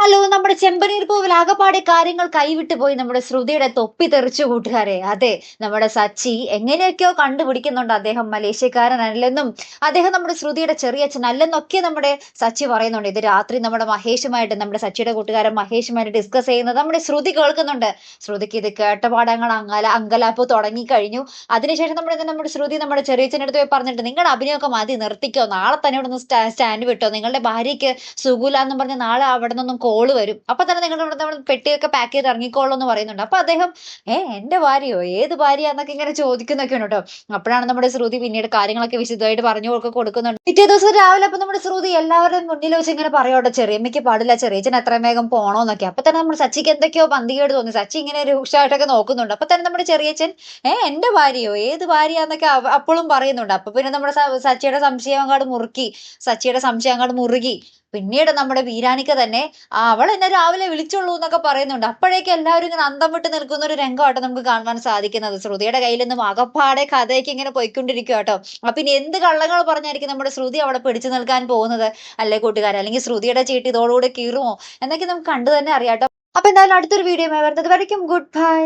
Hello, നമ്മുടെ ചെമ്പനീർ പൂവിൽ ആകപ്പാടെ കാര്യങ്ങൾ കൈവിട്ടു പോയി നമ്മുടെ ശ്രുതിയുടെ തൊപ്പി തെറിച്ചു കൂട്ടുകാരെ. അതെ, നമ്മുടെ സച്ചി എങ്ങനെയൊക്കെയോ കണ്ടുപിടിക്കുന്നുണ്ട് അദ്ദേഹം മലേഷ്യക്കാരനല്ലെന്നും അദ്ദേഹം നമ്മുടെ ശ്രുതിയുടെ ചെറിയച്ഛൻ അല്ലെന്നൊക്കെ നമ്മുടെ സച്ചി പറയുന്നുണ്ട്. ഇത് രാത്രി നമ്മുടെ മഹേഷുമായിട്ട്, നമ്മുടെ സച്ചിയുടെ കൂട്ടുകാരൻ മഹേഷുമായിട്ട് ഡിസ്കസ് ചെയ്യുന്നത് നമ്മുടെ ശ്രുതി കേൾക്കുന്നുണ്ട്. ശ്രുതിക്ക് ഇത് കേട്ടപാടങ്ങൾ അങ്കലാപ്പ് തുടങ്ങിക്കഴിഞ്ഞു. അതിനുശേഷം നമ്മുടെ ശ്രുതി നമ്മുടെ ചെറിയച്ഛനടുത്ത് പോയി പറഞ്ഞിട്ട്, നിങ്ങളുടെ അഭിനയമൊക്കെ മതി, നിർത്തിക്കോ, നാളെ തന്നെ ഇവിടെ നിന്ന് സ്റ്റാൻഡ് വിട്ടോ, നിങ്ങളുടെ ഭാര്യയ്ക്ക് സുഖമില്ല എന്നും പറഞ്ഞ് നാളെ അവിടെ നിന്നും കോള് വരും, അപ്പൊ തന്നെ നിങ്ങളുടെ ഇവിടെ നമ്മൾ പെട്ടിയൊക്കെ പാക്ക് ചെയ്ത് ഇറങ്ങിക്കോളൂ എന്ന് പറയുന്നുണ്ട്. അപ്പൊ അദ്ദേഹം എന്റെ ഭാര്യയോ, ഏത് ഭാര്യ എന്നൊക്കെ ഇങ്ങനെ ചോദിക്കുന്നൊക്കെ ഉണ്ട് കേട്ടോ. അപ്പോഴാണ് നമ്മുടെ ശ്രുതി പിന്നീട് കാര്യങ്ങളൊക്കെ വിശദമായിട്ട് പറഞ്ഞു കൊടുക്കുന്നുണ്ട്. പിറ്റേ ദിവസം രാവിലെ അപ്പൊ നമ്മുടെ ശ്രുതി എല്ലാവരുടെയും മുന്നിൽ വെച്ച് ഇങ്ങനെ പറയോട്ടോ, ചെറിയമ്മയ്ക്ക് പാടില്ല, ചെറിയച്ഛൻ എത്രയും വേഗം പോണോന്നൊക്കെ. അപ്പൊ തന്നെ നമ്മുടെ സച്ചിക്ക് എന്തൊക്കെയോ പന്തികേട് തോന്നി. സച്ചി ഇങ്ങനെ രൂക്ഷമായിട്ടൊക്കെ നോക്കുന്നുണ്ട്. അപ്പൊ തന്നെ നമ്മുടെ ചെറിയച്ഛൻ എന്റെ ഭാര്യയോ, ഏത് ഭാര്യയാന്നൊക്കെ അപ്പോഴും പറയുന്നുണ്ട്. അപ്പൊ പിന്നെ നമ്മുടെ സച്ചിയുടെ സംശയം അങ്ങോട്ട് മുറുകി. പിന്നീട് നമ്മുടെ വീരാനിക്ക തന്നെ അവൾ എന്നെ രാവിലെ വിളിച്ചുള്ളൂ എന്നൊക്കെ പറയുന്നുണ്ട്. അപ്പോഴേക്കും എല്ലാവരും ഇങ്ങനെ അന്തം വിട്ട് നിൽക്കുന്ന ഒരു രംഗമായിട്ട് നമുക്ക് കാണാൻ സാധിക്കുന്നത്. ശ്രുതിയുടെ കയ്യിൽ നിന്നും അകപ്പാടെ കഥയൊക്കെ ഇങ്ങനെ പോയിക്കൊണ്ടിരിക്കുക കേട്ടോ. അപ്പൊ ഇനി എന്ത് കള്ളങ്ങൾ പറഞ്ഞായിരിക്കും നമ്മുടെ ശ്രുതി അവിടെ പിടിച്ചു നിൽക്കാൻ പോകുന്നത്, അല്ലെ കൂട്ടുകാരെ? അല്ലെങ്കിൽ ശ്രുതിയുടെ ചീട്ട് ഇതോടുകൂടി കീറുമോ എന്നൊക്കെ നമുക്ക് കണ്ടു തന്നെ അറിയാട്ടോ. അപ്പൊ എന്തായാലും അടുത്തൊരു വീഡിയോ വരുന്നത് വരയ്ക്കും ഗുഡ് ബൈ.